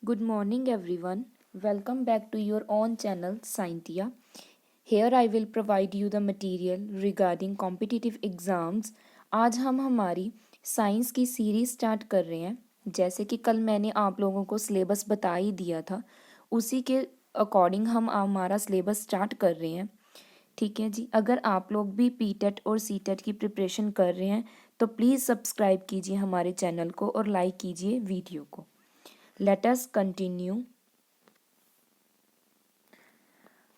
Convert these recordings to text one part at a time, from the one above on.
Good morning, everyone. Welcome back to your own channel, Scientia. Here I will provide you the material regarding competitive exams. आज हम हमारी science की series start कर रहे हैं। जैसे कि कल मैंने आप लोगों को सिलेबस बता ही दिया था, उसी के अकॉर्डिंग हम हमारा सिलेबस स्टार्ट कर रहे हैं। ठीक है जी। अगर आप लोग भी पीटेट और सीटेट की प्रिपरेशन कर रहे हैं तो प्लीज़ सब्सक्राइब कीजिए हमारे चैनल को और लाइक कीजिए वीडियो को। Let us continue.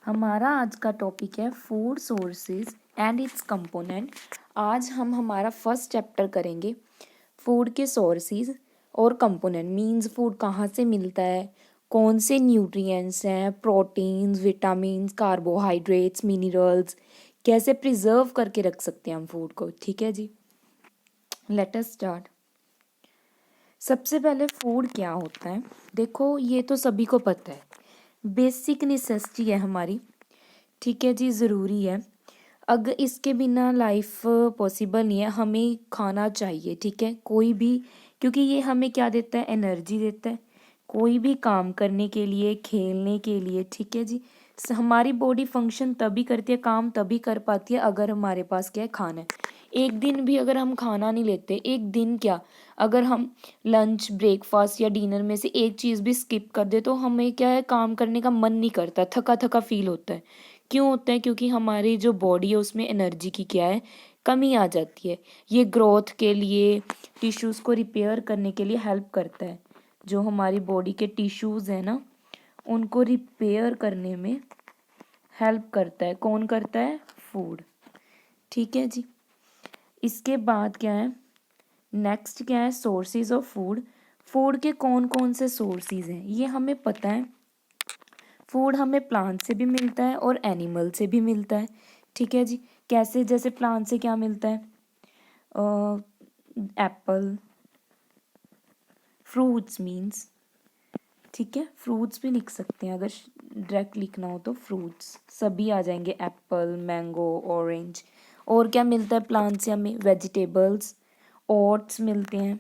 हमारा आज का टॉपिक है food sources and it's component. आज हम हमारा फर्स्ट चैप्टर करेंगे फूड के सोर्सेज और कंपोनेंट। मींस फूड कहाँ से मिलता है, कौन से न्यूट्रिएंट्स हैं, प्रोटीन्स, विटामिन्स, कार्बोहाइड्रेट्स, मिनरल्स, कैसे प्रिजर्व करके रख सकते हैं हम फूड को। ठीक है जी, लेट अस स्टार्ट। सबसे पहले फूड क्या होता है, देखो ये तो सभी को पता है, बेसिक नेसेसिटी है हमारी। ठीक है जी, ज़रूरी है। अगर इसके बिना लाइफ पॉसिबल नहीं है, हमें खाना चाहिए। ठीक है, कोई भी, क्योंकि ये हमें क्या देता है, एनर्जी देता है कोई भी काम करने के लिए, खेलने के लिए। ठीक है जी, हमारी बॉडी फंक्शन तभी करती है, काम तभी कर पाती है अगर हमारे पास क्या है, खाना है। एक दिन भी अगर हम खाना नहीं लेते, एक दिन क्या, अगर हम लंच, ब्रेकफास्ट या डिनर में से एक चीज़ भी स्किप कर दे तो हमें क्या है, काम करने का मन नहीं करता, थका थका फील होता है। क्यों होता है? क्योंकि हमारी जो बॉडी है उसमें एनर्जी की क्या है, कमी आ जाती है। ये ग्रोथ के लिए, टिश्यूज़ को रिपेयर करने के लिए हेल्प करता है। जो हमारी बॉडी के टिश्यूज़ हैं ना, उनको रिपेयर करने में हेल्प करता है। कौन करता है? फूड। ठीक है जी। इसके बाद क्या है, नेक्स्ट क्या है, सोर्सेज ऑफ फूड। फूड के कौन कौन से सोर्सेज हैं ये हमें पता है। फूड हमें प्लांट से भी मिलता है और एनिमल से भी मिलता है। ठीक है जी। कैसे? जैसे प्लांट से क्या मिलता है, एप्पल, फ्रूट्स मीन्स, ठीक है, फ्रूट्स भी लिख सकते हैं, अगर डायरेक्ट लिखना हो तो फ्रूट्स सभी आ जाएंगे, एप्पल, मैंगो, ऑरेंज। और क्या मिलता है प्लांट से हमें? वेजिटेबल्स, ओट्स मिलते हैं।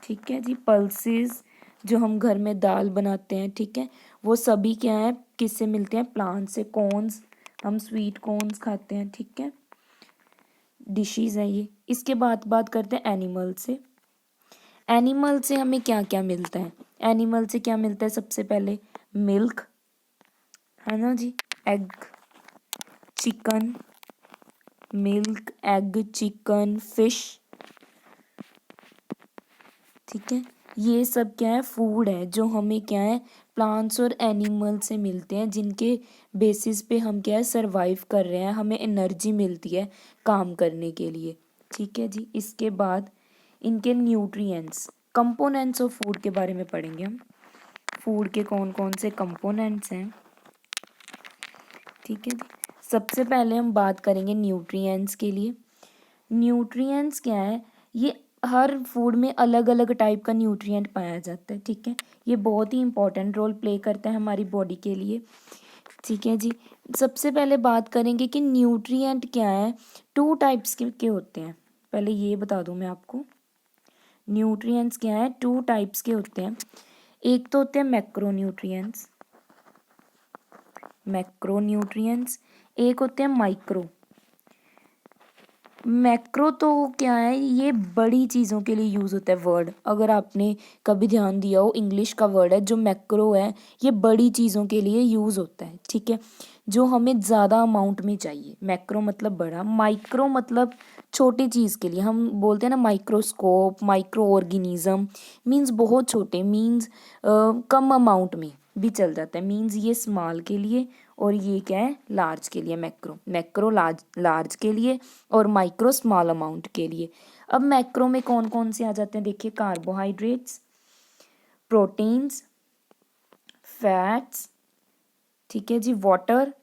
ठीक है जी। पल्सेस, जो हम घर में दाल बनाते हैं, ठीक है, वो सभी क्या है, किससे मिलते हैं? प्लांट से। कॉर्न्स, हम स्वीट कॉर्न्स खाते हैं। ठीक है, डिशेज है ये। इसके बाद बात करते हैं एनिमल से। एनिमल से हमें क्या क्या मिलता है? एनिमल से क्या मिलता है? सबसे पहले मिल्क, है ना जी, egg, chicken, milk, egg, chicken, fish. ठीक है, ये सब क्या है, फूड है जो हमें क्या है, प्लांट्स और एनिमल से मिलते हैं, जिनके बेसिस पे हम क्या है, सरवाइव कर रहे हैं, हमें एनर्जी मिलती है काम करने के लिए। ठीक है जी। इसके बाद इनके न्यूट्रिएंट्स, कंपोनेंट्स ऑफ फूड के बारे में पढ़ेंगे हम। फूड के कौन कौन से कंपोनेंट्स हैं। ठीक है जी। सबसे पहले हम बात करेंगे न्यूट्रिएंट्स के लिए। न्यूट्रिएंट्स क्या है, ये हर फूड में अलग अलग टाइप का न्यूट्रिएंट पाया जाता है। ठीक है, ये बहुत ही इंपॉर्टेंट रोल प्ले करता है हमारी बॉडी के लिए। ठीक है जी। सबसे पहले बात करेंगे कि न्यूट्रिएंट क्या है, टू टाइप्स के होते हैं। पहले ये बता दूं मैं आपको, न्यूट्रिएंट्स क्या है, टू टाइप्स के होते हैं। एक तो होते हैं मैक्रो न्यूट्रिएंट्स, मैक्रो न्यूट्रिएंट्स। एक होते हैं माइक्रो। मैक्रो तो क्या है, ये बड़ी चीज़ों के लिए यूज़ होता है वर्ड। अगर आपने कभी ध्यान दिया हो, इंग्लिश का वर्ड है जो मैक्रो है, ये बड़ी चीज़ों के लिए यूज़ होता है। ठीक है, जो हमें ज़्यादा अमाउंट में चाहिए। मैक्रो मतलब बड़ा, माइक्रो मतलब छोटी चीज़ के लिए। हम बोलते हैं ना माइक्रोस्कोप, माइक्रो ऑर्गेनिज्म, मीन्स बहुत छोटे, मीन्स कम अमाउंट में भी चल जाता है। मीन्स ये स्मॉल के लिए और ये क्या है, लार्ज के लिए। मैक्रो, मैक्रो लार्ज, लार्ज के लिए, और माइक्रो स्मॉल अमाउंट के लिए। अब मैक्रो में कौन कौन से आ जाते हैं, देखिए, कार्बोहाइड्रेट्स, प्रोटीन्स, फैट्स, ठीक है जी, वाटर,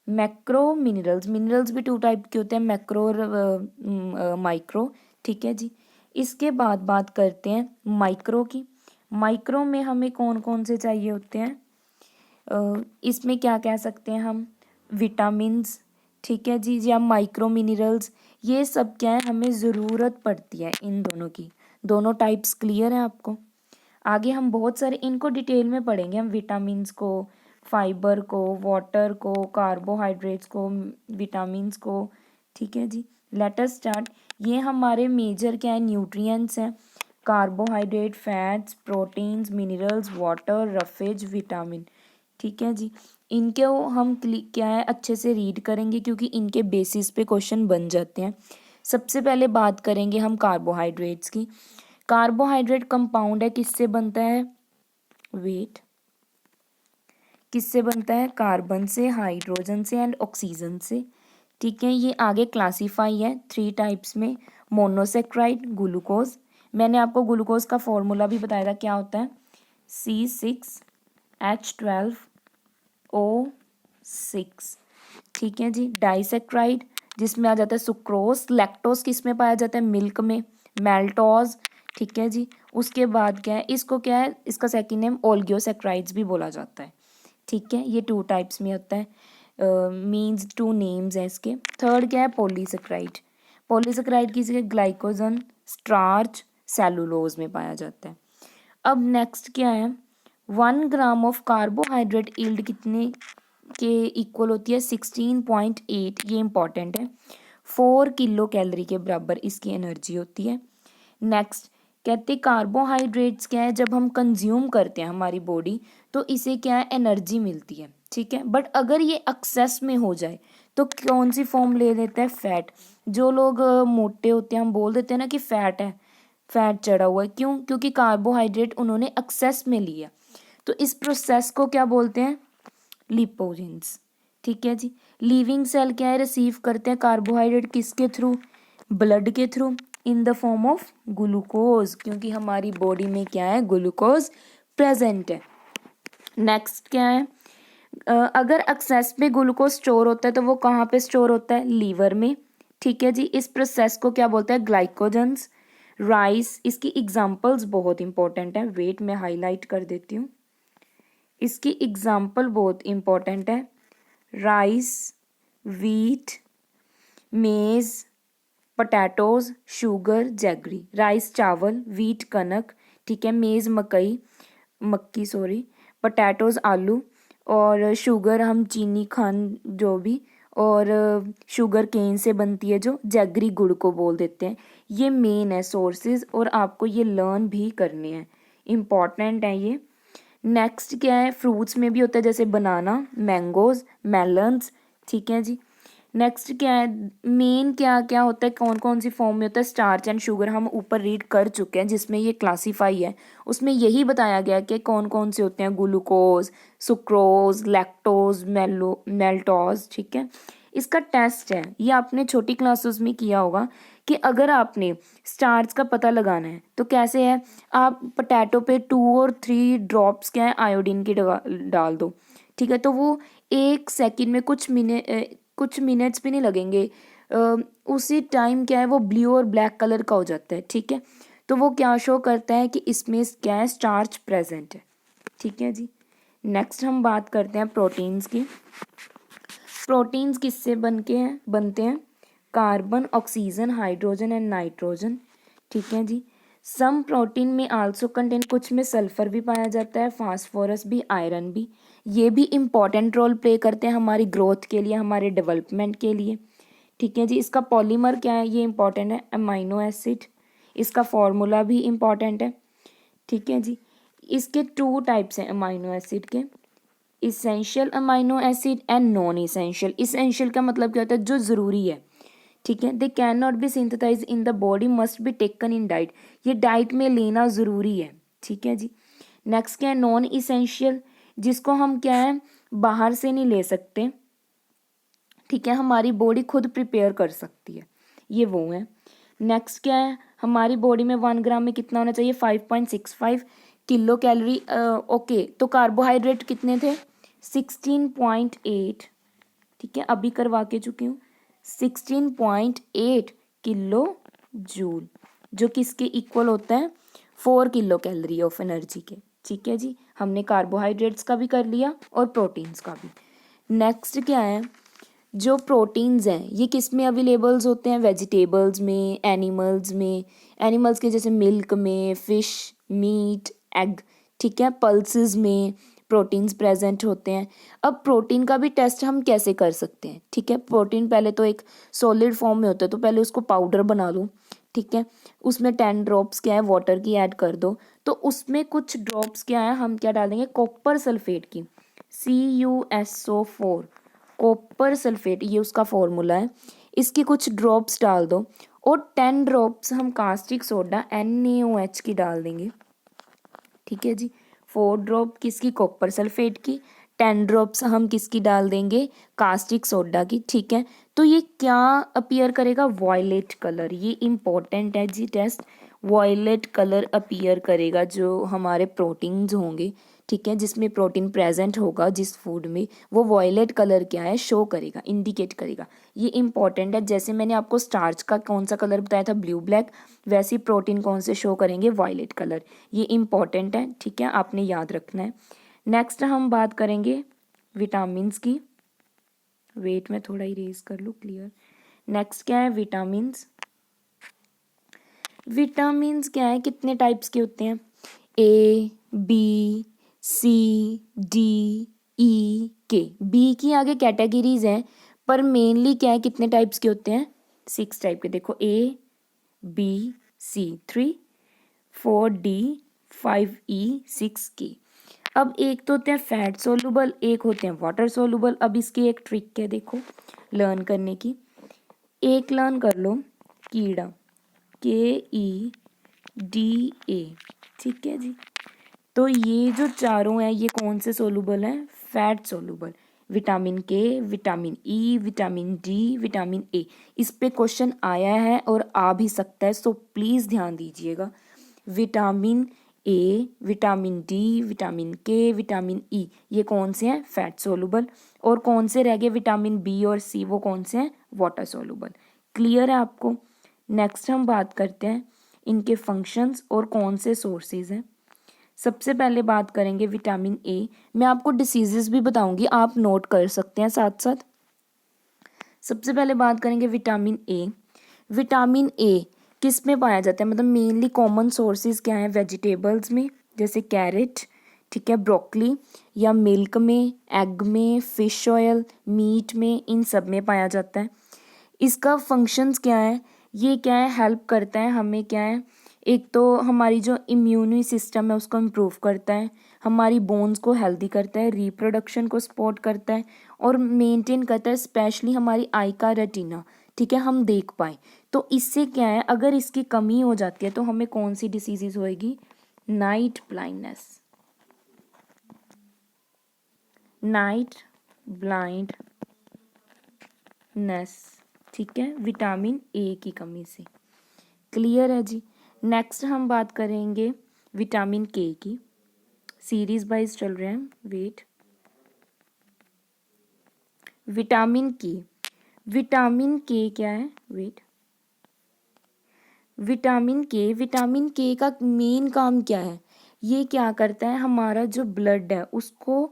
मैक्रो मिनरल्स। मिनरल्स भी टू टाइप के होते हैं, मैक्रो और माइक्रो। ठीक है जी। इसके बाद बात करते हैं माइक्रो की। माइक्रो में हमें कौन कौन से चाहिए होते हैं, इसमें क्या कह सकते हैं हम, विटामिन्स, ठीक है जी, या माइक्रो मिनरल्स। ये सब क्या है, हमें ज़रूरत पड़ती है इन दोनों की। दोनों टाइप्स क्लियर है आपको? आगे हम बहुत सारे इनको डिटेल में पढ़ेंगे, हम विटामिन्स को, फाइबर को, वाटर को, कार्बोहाइड्रेट्स को, विटामिन्स को। ठीक है जी, लेट अस स्टार्ट। ये हमारे मेजर क्या है, न्यूट्रिएंट्स हैं, carbohydrate, fats, proteins, minerals, water, roughage, vitamin. ठीक है जी, इनके हम क्या है अच्छे से रीड करेंगे क्योंकि इनके बेसिस पे क्वेश्चन बन जाते हैं। सबसे पहले बात करेंगे हम कार्बोहाइड्रेट्स की। कार्बोहाइड्रेट कंपाउंड है, किससे बनता है, वेट, किससे बनता है, कार्बन से, हाइड्रोजन से एंड ऑक्सीजन से। ठीक है, ये आगे क्लासीफाई है 3 टाइप्स में, मोनोसेक्राइड, ग्लूकोज। मैंने आपको ग्लूकोज का फॉर्मूला भी बताया था, क्या होता है, C6H12O6। ठीक है जी, डाइसेक्राइड जिसमें आ जाता है सुक्रोज, लैक्टोज किस में पाया जाता है, मिल्क में, मेल्टोज। ठीक है जी, उसके बाद क्या है, इसको क्या है, इसका सेकंड नेम ओलिगोसेक्राइड्स भी बोला जाता है। ठीक है, ये 2 टाइप्स में होता है, मीन्स 2 नेम्स है इसके। थर्ड क्या है, पॉलीसेक्राइड। पॉलीसेक्राइड किसी ग्लाइकोजन, स्टार्च, सेलुलोज में पाया जाता है। अब नेक्स्ट क्या है, 1 ग्राम ऑफ कार्बोहाइड्रेट यील्ड कितने के इक्वल होती है, 16.8। ये इंपॉर्टेंट है, 4 किलो कैलोरी के बराबर इसकी एनर्जी होती है। नेक्स्ट कहते कार्बोहाइड्रेट्स क्या है, जब हम कंज्यूम करते हैं हमारी बॉडी तो इसे क्या है, एनर्जी मिलती है। ठीक है, बट अगर ये एक्सेस में हो जाए तो कौन सी फॉर्म ले लेता है, फैट। जो लोग मोटे होते हैं हम बोल देते हैं ना कि फैट है, फैट चढ़ा हुआ है, क्यों, क्योंकि कार्बोहाइड्रेट उन्होंने एक्सेस में लिया। तो इस प्रोसेस को क्या बोलते हैं, लिपोजेंस। ठीक है जी, लिविंग सेल क्या है, रिसीव करते हैं कार्बोहाइड्रेट किसके थ्रू, ब्लड के through, in the form of glucose, क्योंकि हमारी बॉडी में क्या है, ग्लूकोज प्रेजेंट है। नेक्स्ट क्या है, अगर एक्सेस में ग्लूकोज स्टोर होता है तो वो कहाँ पे स्टोर होता है, लीवर में। ठीक है जी, इस प्रोसेस को क्या बोलते हैं, ग्लाइकोजन्स। राइस, इसकी एग्जांपल्स बहुत इंपॉर्टेंट है, वेट में हाईलाइट कर देती हूँ, इसकी एग्जांपल बहुत इंपॉर्टेंट है, राइस, वीट, मेज, पटैटोज, शुगर, जैगरी। राइस चावल, वीट कनक, ठीक है, मेज मकई, मक्की सॉरी, पटैटोज आलू, और शुगर हम चीनी खान जो भी, और शुगर केन से बनती है जो, जैगरी गुड़ को बोल देते हैं। ये मेन है सोर्सेज और आपको ये लर्न भी करने हैं, इम्पॉर्टेंट है ये। नेक्स्ट क्या है, फ्रूट्स में भी होता है जैसे बनाना, मैंगोज, मेलन्स। ठीक है जी, नेक्स्ट क्या है, मेन क्या क्या होता है, कौन कौन सी फॉर्म में होता है, स्टार्च एंड शुगर हम ऊपर रीड कर चुके हैं जिसमें ये क्लासीफाई है, उसमें यही बताया गया कि कौन कौन से होते हैं, ग्लूकोज, सुक्रोज, लैक्टोज, मेल्टोज। ठीक है, इसका टेस्ट है, ये आपने छोटी क्लासेस में किया होगा कि अगर आपने स्टार्च का पता लगाना है तो कैसे है, आप पोटैटो पे 2 और 3 ड्रॉप्स क्या है आयोडीन के डाल दो। ठीक है, तो वो 1 सेकंड में कुछ मिनट्स भी नहीं लगेंगे, उसी टाइम क्या है वो ब्लू और ब्लैक कलर का हो जाता है। ठीक है, तो वो क्या शो करता है कि इसमें क्या है, स्टार्च प्रेजेंट है। ठीक है जी, नेक्स्ट हम बात करते हैं प्रोटीन्स की। प्रोटीन्स किससे बनते हैं, carbon, oxygen, hydrogen and nitrogen. ठीक है जी, सम प्रोटीन में आल्सो कंटेन, कुछ में सल्फर भी पाया जाता है, फास्फोरस भी, आयरन भी। ये भी इम्पॉर्टेंट रोल प्ले करते हैं हमारी ग्रोथ के लिए, हमारे डेवलपमेंट के लिए। ठीक है जी, इसका पॉलीमर क्या है, ये इंपॉर्टेंट है, अमाइनो एसिड। इसका फॉर्मूला भी इम्पॉर्टेंट है। ठीक है जी, इसके 2 टाइप्स हैं अमाइनो एसिड के, essential amino acid and non essential. Essential का मतलब क्या होता है, जो ज़रूरी है। ठीक है, they can not be synthesize in the body, must be taken in diet. ये डाइट में लेना ज़रूरी है। ठीक है जी, नेक्स्ट क्या है, नॉन इसेंशियल, जिसको हम क्या है बाहर से नहीं ले सकते। ठीक है, हमारी बॉडी खुद प्रिपेयर कर सकती है, ये वो है। नेक्स्ट क्या है, हमारी बॉडी में 1 ग्राम में कितना होना चाहिए, 5.65 किलो कैलोरी। ओके, तो कार्बोहाइड्रेट कितने थे, 16.8। ठीक है, अभी करवा के चुकी हूँ, 16.8 किलो जूल, जो किसके इक्वल होता है, 4 किलो कैलोरी ऑफ एनर्जी के। ठीक है जी, हमने कार्बोहाइड्रेट्स का भी कर लिया और प्रोटीन्स का भी। नेक्स्ट क्या है, जो प्रोटीन्स हैं ये किस में अवेलेबल्स होते हैं, वेजिटेबल्स में, एनिमल्स में, एनिमल्स के जैसे मिल्क में, फिश, मीट, एग, ठीक है। पल्सेस में प्रोटीन्स प्रेजेंट होते हैं। अब प्रोटीन का भी टेस्ट हम कैसे कर सकते हैं, ठीक है। प्रोटीन पहले तो एक सॉलिड फॉर्म में होता है, तो पहले उसको पाउडर बना लो, ठीक है। उसमें 10 ड्रॉप्स क्या है वाटर की ऐड कर दो, तो उसमें कुछ ड्रॉप्स क्या है, हम क्या डालेंगे, कॉपर सल्फेट की, CuSO4, कॉपर सल्फेट, ये उसका फॉर्मूला है। इसकी कुछ ड्रॉप्स डाल दो और 10 ड्रॉप्स हम कास्टिक सोडा NaOH की डाल देंगे, ठीक है जी। 4 ड्रॉप किसकी, कॉपर सल्फेट की, 10 ड्रॉप्स हम किसकी डाल देंगे, कास्टिक सोडा की, ठीक है। तो ये क्या अपीयर करेगा, वॉयलेट कलर, ये इम्पोर्टेंट है जी टेस्ट। वॉयलेट कलर अपीयर करेगा जो हमारे प्रोटीन्स होंगे, ठीक है, जिसमें प्रोटीन प्रेजेंट होगा जिस फूड में, वो वॉयलेट कलर क्या है, शो करेगा, इंडिकेट करेगा। ये इंपॉर्टेंट है। जैसे मैंने आपको स्टार्च का कौन सा कलर बताया था, ब्लू ब्लैक, वैसे ही प्रोटीन कौन से शो करेंगे, वॉयलेट कलर। ये इंपॉर्टेंट है, ठीक है, आपने याद रखना है। नेक्स्ट हम बात करेंगे विटामिन्स की। वेट में थोड़ा इरेज कर लूँ, क्लियर। नेक्स्ट क्या है, विटामिन्स। विटामिन्स क्या है, कितने टाइप्स के होते हैं, A B C D E K। B की आगे कैटेगरीज हैं, पर मेनली क्या है, कितने टाइप्स के होते हैं, 6 टाइप के। देखो A B C 3, 4D 5E 6K। अब एक तो होते हैं फैट सोलुबल, एक होते हैं वाटर सोलुबल। अब इसकी एक ट्रिक है, देखो लर्न करने की। एक लर्न कर लो, कीड़ा, KEDA, ठीक है जी। तो ये जो चारों हैं, ये कौन से सोलुबल हैं, फैट सोलुबल। विटामिन के, vitamin E, vitamin D, vitamin A. इस पे क्वेश्चन आया है और आ भी सकता है, सो प्लीज़ ध्यान दीजिएगा। Vitamin A, vitamin D, vitamin के, विटामिन ई, ये कौन से हैं, फैट सोलुबल। और कौन से रह गए, विटामिन बी और सी, वो कौन से हैं, वाटर सोलुबल। क्लियर है आपको। नेक्स्ट हम बात करते हैं इनके फंक्शंस और कौन से सोर्सेज हैं। सबसे पहले बात करेंगे विटामिन ए। मैं आपको डिसीजेस भी बताऊंगी, आप नोट कर सकते हैं साथ साथ। सबसे पहले बात करेंगे विटामिन ए। विटामिन ए किस में पाया जाता है, मतलब मेनली कॉमन सोर्सेज क्या है, वेजिटेबल्स में, जैसे कैरेट, ठीक है, ब्रोकली, या मिल्क में, एग में, फिश ऑयल, मीट में, इन सब में पाया जाता है। इसका फंक्शंस क्या है, ये क्या है, हेल्प करता है हमें, क्या है, एक तो हमारी जो इम्यूनी सिस्टम है उसको इम्प्रूव करता है, हमारी बोन्स को हेल्दी करता है, रिप्रोडक्शन को सपोर्ट करता है, और मेंटेन करता है स्पेशली हमारी आई का रेटिना, ठीक है, हम देख पाए। तो इससे क्या है, अगर इसकी कमी हो जाती है तो हमें कौन सी डिसीजेज होएगी, नाइट ब्लाइंडनेस, नाइट ब्लाइंडनेस, ठीक है, विटामिन ए की कमी से। क्लियर है जी। नेक्स्ट हम बात करेंगे विटामिन के की। सीरीज वाइज चल रहे हैं, वेट। विटामिन के, विटामिन के क्या है, वेट। विटामिन के का मेन काम क्या है, ये क्या करता है, हमारा जो ब्लड है उसको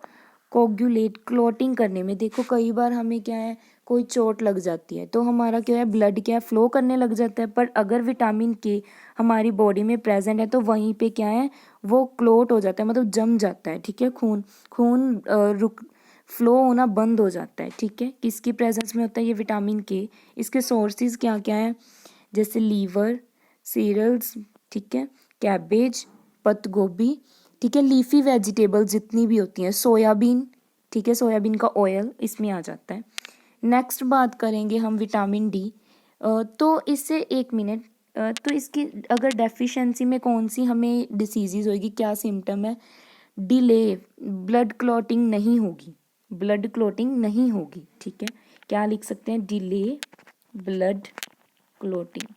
कोगुलेट, क्लॉटिंग करने में। देखो कई बार हमें क्या है, कोई चोट लग जाती है तो हमारा क्या है, ब्लड क्या है, फ्लो करने लग जाता है। पर अगर विटामिन के हमारी बॉडी में प्रेजेंट है तो वहीं पे क्या है, वो क्लॉट हो जाता है, मतलब जम जाता है, ठीक है। खून खून रुक फ्लो होना बंद हो जाता है, ठीक है। किसकी प्रेजेंस में होता है ये विटामिन के। इसके सोर्सेज क्या क्या है, जैसे लीवर, सीरियल्स, ठीक है, कैबेज, पत्त गोभी, ठीक है, लीफी वेजिटेबल जितनी भी होती हैं, सोयाबीन, ठीक है, सोयाबीन का ऑयल इसमें आ जाता है। नेक्स्ट बात करेंगे हम विटामिन डी। तो इससे एक मिनट, तो इसकी अगर डेफिशिएंसी में कौन सी हमें डिसीजेज होगी, क्या सिम्टम है, डिले, ब्लड क्लॉटिंग नहीं होगी, ब्लड क्लॉटिंग नहीं होगी, ठीक है। क्या लिख सकते हैं, delay blood clotting,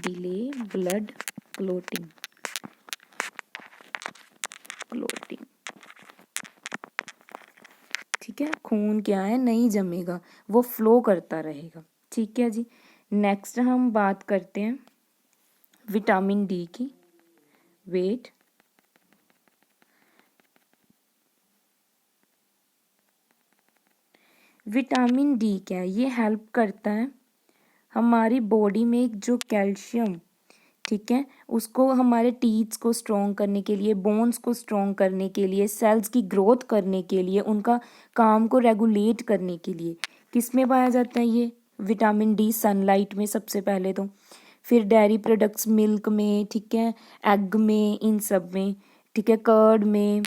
delay blood clotting, clotting, ठीक है। खून क्या है, नहीं जमेगा, वो फ्लो करता रहेगा, ठीक है जी। नेक्स्ट हम बात करते हैं विटामिन डी की, वेट। विटामिन डी क्या है, ये हेल्प करता है हमारी बॉडी में एक जो कैल्शियम, ठीक है, उसको हमारे टीथ्स को स्ट्रॉन्ग करने के लिए, बोन्स को स्ट्रॉन्ग करने के लिए, सेल्स की ग्रोथ करने के लिए, उनका काम को रेगुलेट करने के लिए किस में पाया जाता है ये विटामिन डी? सनलाइट में सबसे पहले तो, फिर डेयरी प्रोडक्ट्स, मिल्क में, ठीक है, एग में, इन सब में, ठीक है, कर्ड में,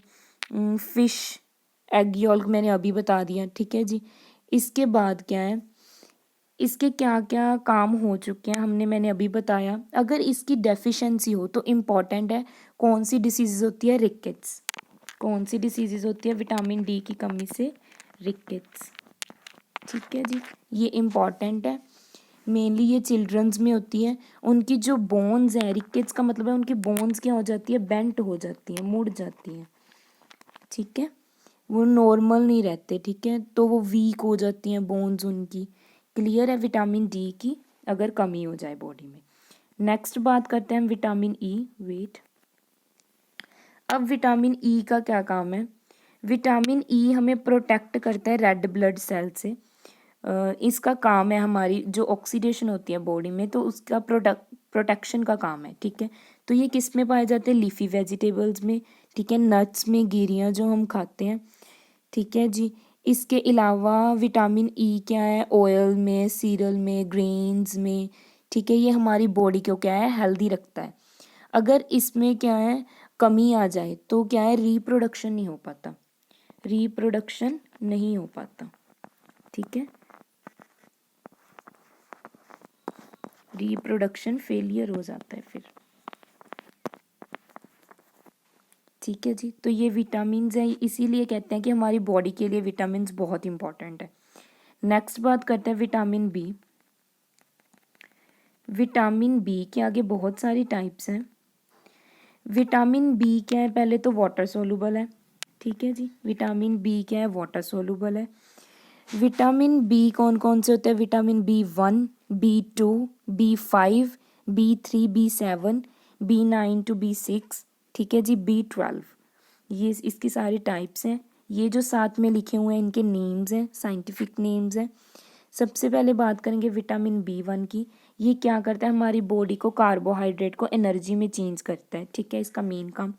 फिश, एग यॉल्क मैंने अभी बता दिया, ठीक है जी। इसके बाद क्या है, इसके क्या क्या काम हो चुके हैं मैंने अभी बताया। अगर इसकी डेफिशिएंसी हो तो इम्पॉर्टेंट है, कौन सी डिसीज़ होती है? रिकेट्स। कौन सी डिसीज़ होती है विटामिन डी की कमी से? रिकेट्स, ठीक है जी, ये इम्पॉर्टेंट है। मेनली ये चिल्ड्रंस में होती है। उनकी जो बोन्स है, रिकेट्स का मतलब है उनकी बोन्स क्या हो जाती है? बेंट हो जाती है, मुड़ जाती है, ठीक है, वो नॉर्मल नहीं रहते, ठीक है, तो वो वीक हो जाती हैं बोन्स उनकी। क्लियर है विटामिन डी की अगर कमी हो जाए बॉडी में। नेक्स्ट बात करते हैं हम विटामिन ई। वेट, अब विटामिन ई का क्या काम है? विटामिन ई हमें प्रोटेक्ट करता है रेड ब्लड सेल से। इसका काम है हमारी जो ऑक्सीडेशन होती है बॉडी में, तो उसका प्रोटेक्शन का काम है, ठीक है। तो ये किस में पाए जाते हैं? लीफी वेजिटेबल्स में, ठीक है, नट्स में, गिरियाँ जो हम खाते हैं, ठीक है जी। इसके अलावा विटामिन ई क्या है? ऑयल में, सीरियल में, ग्रेन्स में, ठीक है, ये हमारी बॉडी को क्या है? हेल्दी रखता है। अगर इसमें क्या है? कमी आ जाए तो क्या है? रिप्रोडक्शन नहीं हो पाता, रिप्रोडक्शन नहीं हो पाता, ठीक है, रिप्रोडक्शन फेलियर हो जाता है फिर, ठीक है जी। तो ये विटामिन्स है, इसीलिए कहते हैं कि हमारी बॉडी के लिए विटामिन्स बहुत इंपॉर्टेंट है। नेक्स्ट बात करते हैं विटामिन बी। विटामिन बी के आगे बहुत सारी टाइप्स हैं। विटामिन बी क्या है? पहले तो वाटर सोलुबल है, ठीक है जी, विटामिन बी क्या है? वाटर सोलुबल है। विटामिन बी कौन कौन से होते हैं? Vitamin B1, B2, B5, B3, B7, B9 to B6, ठीक है जी, B12, ये इसकी सारी टाइप्स हैं। ये जो साथ में लिखे हुए हैं इनके नेम्स हैं, साइंटिफिक नेम्स हैं। सबसे पहले बात करेंगे विटामिन B1 की। ये क्या करता है? हमारी बॉडी को, कार्बोहाइड्रेट को एनर्जी में चेंज करता है, ठीक है, इसका मेन काम।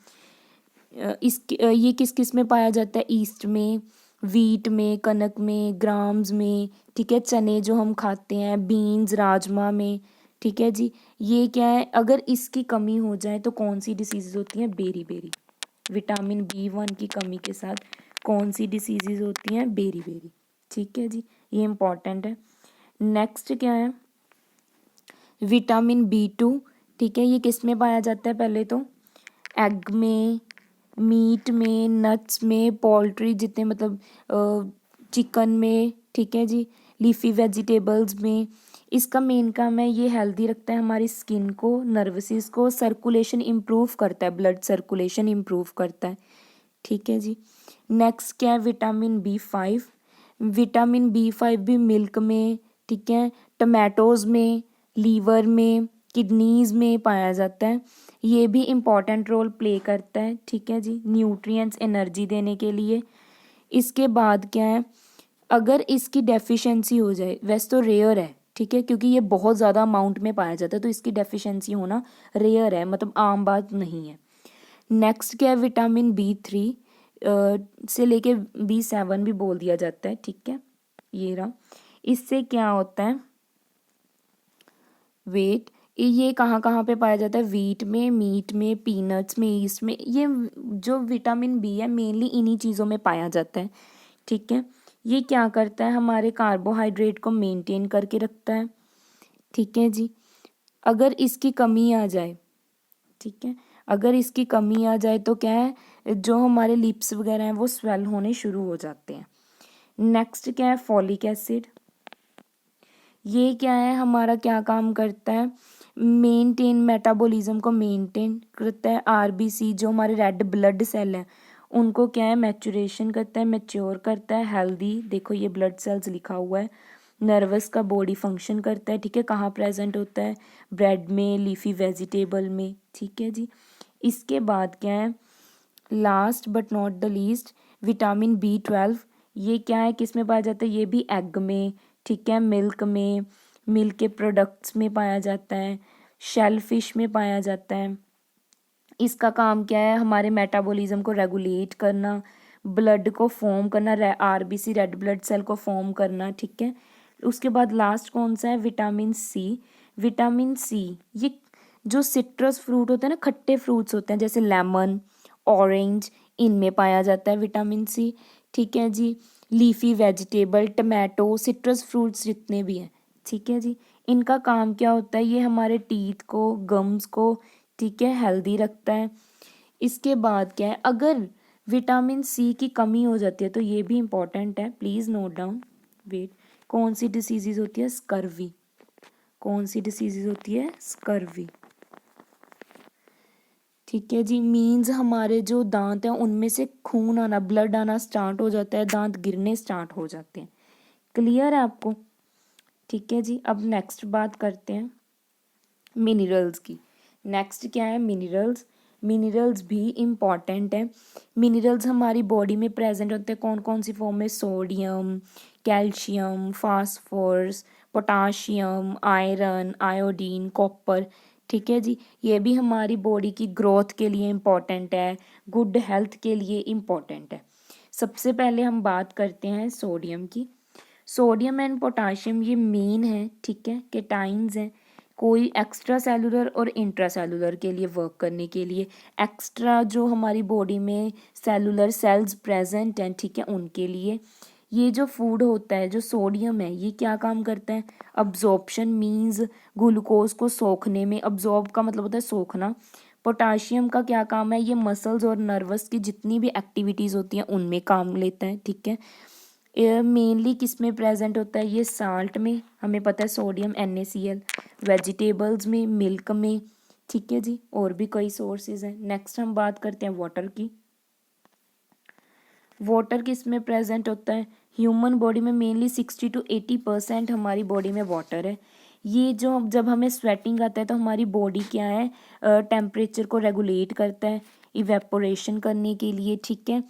ये किस किस में पाया जाता है? ईस्ट में, वीट में, कनक में, ग्राम्स में, ठीक है, चने जो हम खाते हैं, बीन्स, राजमा में, ठीक है जी। ये क्या है? अगर इसकी कमी हो जाए तो कौन सी डिसीज़ होती हैं? Berry berry. विटामिन B1 की कमी के साथ कौन सी डिसीज़ होती हैं? बेरी बेरी, ठीक है जी, ये इम्पॉर्टेंट है। नेक्स्ट क्या है? विटामिन B2, ठीक है, ये किस में पाया जाता है? पहले तो एग में, मीट में, नट्स में, पोल्ट्री जितने मतलब चिकन में, ठीक है जी, लीफी वेजिटेबल्स में। इसका मेन काम है ये हेल्दी रखता है हमारी स्किन को, नर्वसिस को, सर्कुलेशन इम्प्रूव करता है, ब्लड सर्कुलेशन इम्प्रूव करता है, ठीक है जी। नेक्स्ट क्या है? Vitamin B5। विटामिन B5 भी मिल्क में, ठीक है, टमाटोज़ में, लीवर में, किडनीज में पाया जाता है। ये भी इम्पॉर्टेंट रोल प्ले करता है, ठीक है जी, न्यूट्रिएंट्स, एनर्जी देने के लिए। इसके बाद क्या है? अगर इसकी डेफिशिएंसी हो जाए, वैसे तो रेयर है, ठीक है, क्योंकि ये बहुत ज़्यादा अमाउंट में पाया जाता है, तो इसकी डेफिशिएंसी होना रेयर है, मतलब आम बात नहीं है। नेक्स्ट क्या है? विटामिन B3 से लेके B7 भी बोल दिया जाता है, ठीक है, ये रहा। इससे क्या होता है? वेट, ये कहाँ कहाँ पे पाया जाता है? वीट में, मीट में, पीनट्स में, ईस्ट में। ये जो विटामिन बी है मेनली इन्हीं चीज़ों में पाया जाता है, ठीक है। ये क्या करता है? हमारे कार्बोहाइड्रेट को मेंटेन करके रखता है, ठीक है जी। अगर इसकी कमी आ जाए, ठीक है, अगर इसकी कमी आ जाए तो क्या है? जो हमारे लिप्स वगैरह हैं वो स्वेल होने शुरू हो जाते हैं। नेक्स्ट क्या है? Folic acid. ये क्या है? हमारा क्या काम करता है? मेंटेन, मेटाबॉलिज्म को मेंटेन करता है। आरबीसी जो हमारे रेड ब्लड सेल हैं उनको क्या है? मैचुरेशन करता है, मैच्योर करता है, हेल्दी, देखो ये ब्लड सेल्स लिखा हुआ है। नर्वस का बॉडी फंक्शन करता है, ठीक है, कहाँ प्रेजेंट होता है? ब्रेड में, लीफी वेजिटेबल में, ठीक है जी। इसके बाद क्या है? Last but not the least, vitamin B12। ये क्या है? किस में पाया जाता है? ये भी एग में, ठीक है, मिल्क में, मिल्क के प्रोडक्ट्स में पाया जाता है, शेल फिश में पाया जाता है। इसका काम क्या है, हमारे मेटाबॉलिज्म को रेगुलेट करना, ब्लड को फॉर्म करना, आरबीसी रेड ब्लड सेल को फॉर्म करना, ठीक है। उसके बाद लास्ट कौन सा है, विटामिन सी। विटामिन सी ये जो सिट्रस फ्रूट होते हैं ना, खट्टे फ्रूट्स होते हैं जैसे लेमन, ऑरेंज, इनमें पाया जाता है विटामिन सी, ठीक है जी। Leafy vegetable, tomato, citrus fruits जितने भी हैं, ठीक है जी। इनका काम क्या होता है, ये हमारे टीथ को, गम्स को, ठीक है, हेल्दी रखता है। इसके बाद क्या है, अगर विटामिन सी की कमी हो जाती है तो ये भी इम्पोर्टेंट है, प्लीज़ नोट डाउन। वेट, कौन सी डिसीज़ होती है, स्कर्वी। कौन सी डिसीज़ होती है, स्कर्वी, ठीक है जी। मीन्स हमारे जो दांत हैं उनमें से खून आना, ब्लड आना स्टार्ट हो जाता है, दांत गिरने स्टार्ट हो जाते हैं। क्लियर है आपको, ठीक है जी। अब नेक्स्ट बात करते हैं मिनरल्स की। नेक्स्ट क्या है, मिनरल्स। मिनरल्स भी इम्पॉर्टेंट है। मिनरल्स हमारी बॉडी में प्रेजेंट होते हैं कौन कौन सी फॉर्म में, sodium, calcium, phosphorus, potassium, iron, iodine, copper, ठीक है जी। ये भी हमारी बॉडी की ग्रोथ के लिए इम्पॉर्टेंट है, गुड हेल्थ के लिए इम्पॉर्टेंट है। सबसे पहले हम बात करते हैं सोडियम की। सोडियम एंड पोटाशियम ये मेन है, ठीक है, केटाइंस हैं। कोई एक्स्ट्रा सेलुलर और इंट्रा सेलुलर के लिए वर्क करने के लिए, एक्स्ट्रा जो हमारी बॉडी में सेलुलर सेल्स प्रेजेंट हैं, ठीक है, उनके लिए। ये जो फूड होता है, जो सोडियम है, ये क्या काम करता है, अब्जॉर्प्शन मीन्स ग्लूकोज को सोखने में, अब्जॉर्ब का मतलब होता है सोखना। पोटाशियम का क्या काम है, ये मसल्स और नर्वस की जितनी भी एक्टिविटीज़ होती हैं उनमें काम लेता है, ठीक है। मेनली किस में प्रेजेंट होता है, ये साल्ट में, हमें पता है सोडियम NaCl, वेजिटेबल्स में, मिल्क में, ठीक है जी। और भी कई सोर्सेज हैं। नेक्स्ट हम बात करते हैं वाटर की। वाटर किस में प्रेजेंट होता है, ह्यूमन बॉडी में मेनली 60 to 80% हमारी बॉडी में वाटर है। ये जो जब हमें स्वेटिंग आता है तो हमारी बॉडी क्या है, टेम्परेचर को रेगुलेट करता है इवेपोरेशन करने के लिए, ठीक है।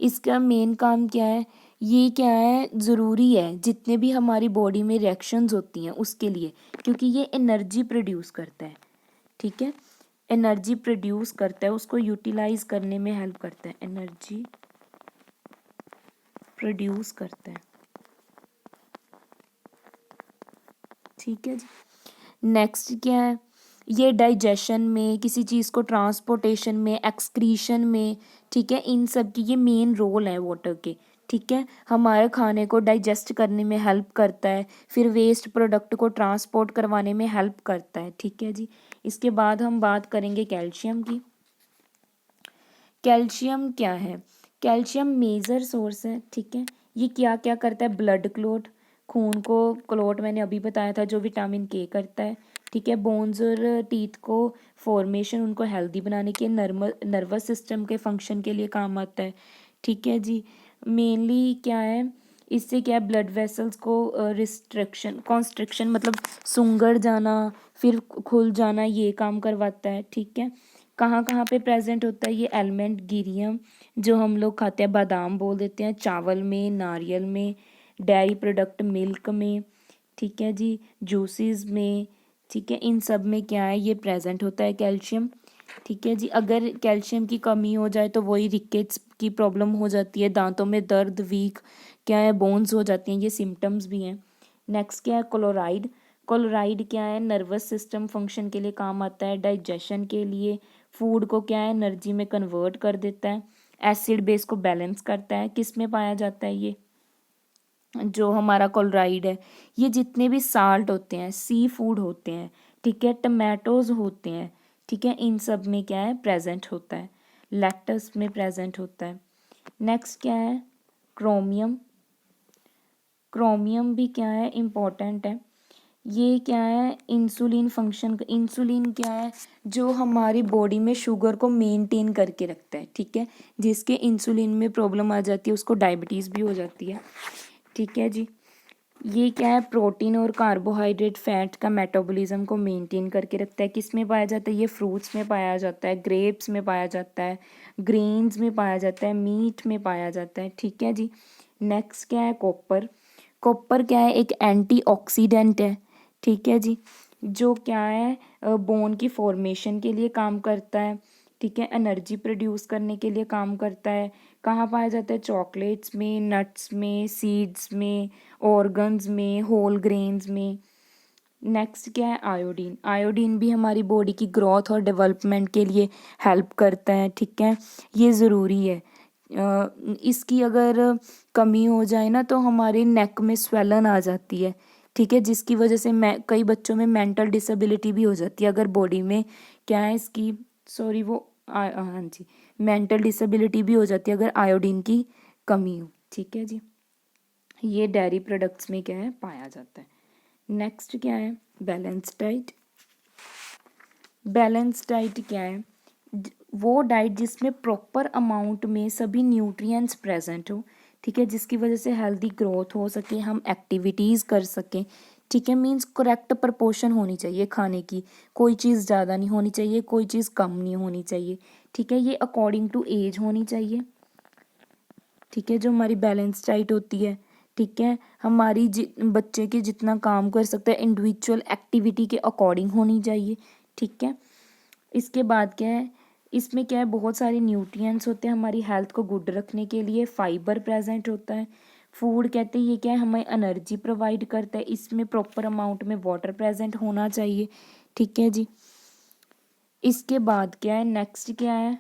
इसका मेन काम क्या है, ये क्या है, ज़रूरी है जितने भी हमारी बॉडी में रिएक्शंस होती हैं उसके लिए, क्योंकि ये एनर्जी प्रोड्यूस करता है, ठीक है। एनर्जी प्रोड्यूस करता है, उसको यूटिलाइज करने में हेल्प करता है, एनर्जी प्रोड्यूस करता है, ठीक है जी। नेक्स्ट क्या है, ये डाइजेशन में, किसी चीज़ को ट्रांसपोर्टेशन में, एक्सक्रीशन में, ठीक है, इन सब की ये मेन रोल है वाटर के, ठीक है। हमारे खाने को डाइजेस्ट करने में हेल्प करता है, फिर वेस्ट प्रोडक्ट को ट्रांसपोर्ट करवाने में हेल्प करता है, ठीक है जी। इसके बाद हम बात करेंगे कैल्शियम की। कैल्शियम क्या है, कैल्शियम मेजर सोर्स है, ठीक है। ये क्या क्या करता है, ब्लड क्लोट, खून को क्लोट मैंने अभी बताया था जो विटामिन के करता है, ठीक है। बोन्स और टीथ को फॉर्मेशन, उनको हेल्दी बनाने के, नर्वस सिस्टम के फंक्शन के लिए काम आता है, ठीक है जी। मेनली क्या है, इससे क्या है, ब्लड वेसल्स को रिस्ट्रिक्शन, कॉन्स्ट्रिक्शन मतलब सुंगड़ जाना, फिर खुल जाना, ये काम करवाता है, ठीक है। कहाँ कहाँ पे प्रेजेंट होता है ये एलिमेंट, गिरियम जो हम लोग खाते हैं, बादाम बोल देते हैं, चावल में, नारियल में, डेयरी प्रोडक्ट मिल्क में, ठीक है जी, जूसेस में, ठीक है। इन सब में क्या है, ये प्रेजेंट होता है कैल्शियम, ठीक है जी। अगर कैल्शियम की कमी हो जाए तो वही रिकेट्स की प्रॉब्लम हो जाती है, दांतों में दर्द, वीक क्या है, बोन्स हो जाती हैं, ये सिम्टम्स भी हैं। नेक्स्ट क्या है, क्लोराइड। क्लोराइड क्या है, नर्वस सिस्टम फंक्शन के लिए काम आता है, डाइजेशन के लिए, फूड को क्या है, एनर्जी में कन्वर्ट कर देता है, एसिड बेस को बैलेंस करता है। किस में पाया जाता है ये जो हमारा क्लोराइड है, ये जितने भी साल्ट होते हैं, सी फूड होते हैं, ठीक है, टमाटोज होते हैं, ठीक है, इन सब में क्या है, प्रेजेंट होता है, लेक्टस में प्रेजेंट होता है। नेक्स्ट क्या है, क्रोमियम। क्रोमियम भी क्या है, इम्पोर्टेंट है। ये क्या है, इंसुलिन फंक्शन, इंसुलिन क्या है, जो हमारी बॉडी में शुगर को मेंटेन करके रखता है, ठीक है। जिसके इंसुलिन में प्रॉब्लम आ जाती है उसको डायबिटीज़ भी हो जाती है, ठीक है जी। ये क्या है, प्रोटीन और कार्बोहाइड्रेट फैट का मेटाबॉलिज्म को मेंटेन करके रखता है। किस में पाया जाता है, ये फ्रूट्स में पाया जाता है, ग्रेप्स में पाया जाता है, ग्रेन्स में पाया जाता है, मीट में पाया जाता है, ठीक है जी। नेक्स्ट क्या है, कॉपर। कॉपर क्या है, एक एंटीऑक्सीडेंट है, ठीक है जी। जो क्या है बोन की फॉर्मेशन के लिए काम करता है, ठीक है, एनर्जी प्रोड्यूस करने के लिए काम करता है। कहाँ पाया जाता है? चॉकलेट्स में, नट्स में, सीड्स में, ऑर्गन्स में, होल ग्रेन्स में। नेक्स्ट क्या है? आयोडीन। आयोडीन भी हमारी बॉडी की ग्रोथ और डेवलपमेंट के लिए हेल्प करता है, ठीक है, ये ज़रूरी है। इसकी अगर कमी हो जाए ना तो हमारे नेक में स्वेलन आ जाती है, ठीक है, जिसकी वजह से कई बच्चों में मेंटल डिसेबिलिटी भी हो जाती है अगर बॉडी में क्या है इसकी, सॉरी वो हाँ जी, मेंटल डिसेबिलिटी भी हो जाती है अगर आयोडीन की कमी हो, ठीक है जी। ये डेयरी प्रोडक्ट्स में क्या है पाया जाता है। नेक्स्ट क्या है? Balance diet. बैलेंस डाइट क्या है? वो डाइट जिसमें प्रॉपर अमाउंट में सभी न्यूट्रिएंट्स प्रेजेंट हो, ठीक है, जिसकी वजह से हेल्दी ग्रोथ हो सके, हम एक्टिविटीज़ कर सकें, ठीक है, मीन्स करेक्ट प्रपोर्शन होनी चाहिए खाने की, कोई चीज़ ज़्यादा नहीं होनी चाहिए, कोई चीज़ कम नहीं होनी चाहिए, ठीक है, ये अकॉर्डिंग टू एज होनी चाहिए, ठीक है, जो हमारी बैलेंस डाइट होती है, ठीक है, हमारी बच्चे के जितना काम कर सकते हैं इंडिविजुअल एक्टिविटी के अकॉर्डिंग होनी चाहिए, ठीक है। इसके बाद क्या है? इसमें क्या है? बहुत सारे न्यूट्रिएंट्स होते हैं हमारी हेल्थ को गुड रखने के लिए, फाइबर प्रेजेंट होता है। फूड कहते हैं ये क्या है? हमें एनर्जी प्रोवाइड करता है, इसमें प्रॉपर अमाउंट में वाटर प्रेजेंट होना चाहिए, ठीक है जी। इसके बाद क्या है? नेक्स्ट क्या है?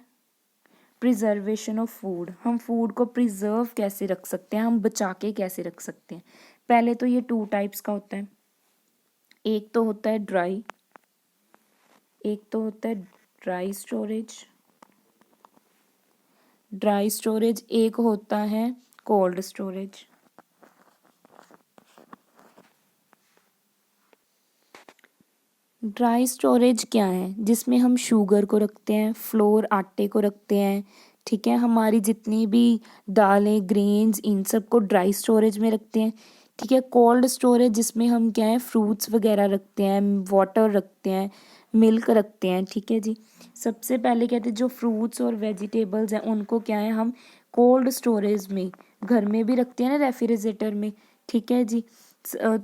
Preservation of food. हम फूड को प्रिजर्व कैसे रख सकते हैं, हम बचा के कैसे रख सकते हैं? पहले तो ये 2 टाइप्स का होता है, एक तो होता है ड्राई, एक तो होता है ड्राई स्टोरेज, ड्राई स्टोरेज, एक होता है कोल्ड स्टोरेज। ड्राई स्टोरेज क्या है? जिसमें हम शुगर को रखते हैं, फ्लोर आटे को रखते हैं, ठीक है, हमारी जितनी भी दालें, ग्रेन्स, इन सब को ड्राई स्टोरेज में रखते हैं, ठीक है। कोल्ड स्टोरेज जिसमें हम क्या है फ्रूट्स वगैरह रखते हैं, वाटर रखते हैं, मिल्क रखते हैं, ठीक है जी। सबसे पहले कहते हैं जो फ्रूट्स और वेजिटेबल्स हैं उनको क्या है हम कोल्ड स्टोरेज में घर में भी रखते हैं ना, रेफ्रिजरेटर में, ठीक है जी।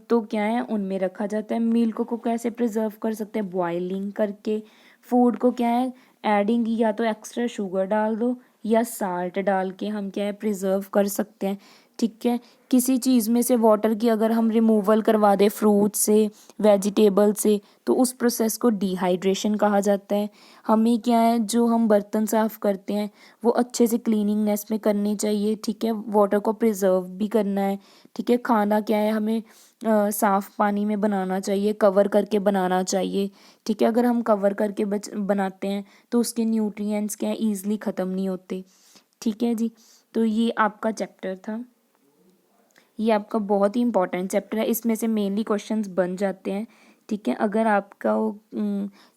तो क्या है उनमें रखा जाता है। मिल्क को कैसे प्रिजर्व कर सकते हैं? बॉइलिंग करके। फूड को क्या है एडिंग, या तो एक्स्ट्रा शुगर डाल दो या साल्ट डाल के हम क्या है प्रिजर्व कर सकते हैं, ठीक है। किसी चीज़ में से वाटर की अगर हम रिमूवल करवा दें फ्रूट से, वेजिटेबल से, तो उस प्रोसेस को डिहाइड्रेशन कहा जाता है। हमें क्या है जो हम बर्तन साफ़ करते हैं वो अच्छे से क्लीनिंगनेस में करनी चाहिए, ठीक है, वाटर को प्रिजर्व भी करना है, ठीक है। खाना क्या है हमें साफ़ पानी में बनाना चाहिए, कवर करके बनाना चाहिए, ठीक है। अगर हम कवर करके बनाते हैं तो उसके न्यूट्रिएंट्स क्या है ईजिली ख़त्म नहीं होते, ठीक है जी। तो ये आपका चैप्टर था, ये आपका बहुत ही इंपॉर्टेंट चैप्टर है, इसमें से मेनली क्वेश्चंस बन जाते हैं, ठीक है। अगर आपका वो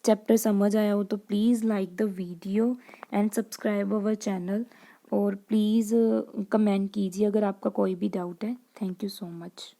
चैप्टर समझ आया हो तो please like the video and subscribe our channel, और प्लीज़ कमेंट कीजिए अगर आपका कोई भी डाउट है। Thank you so much.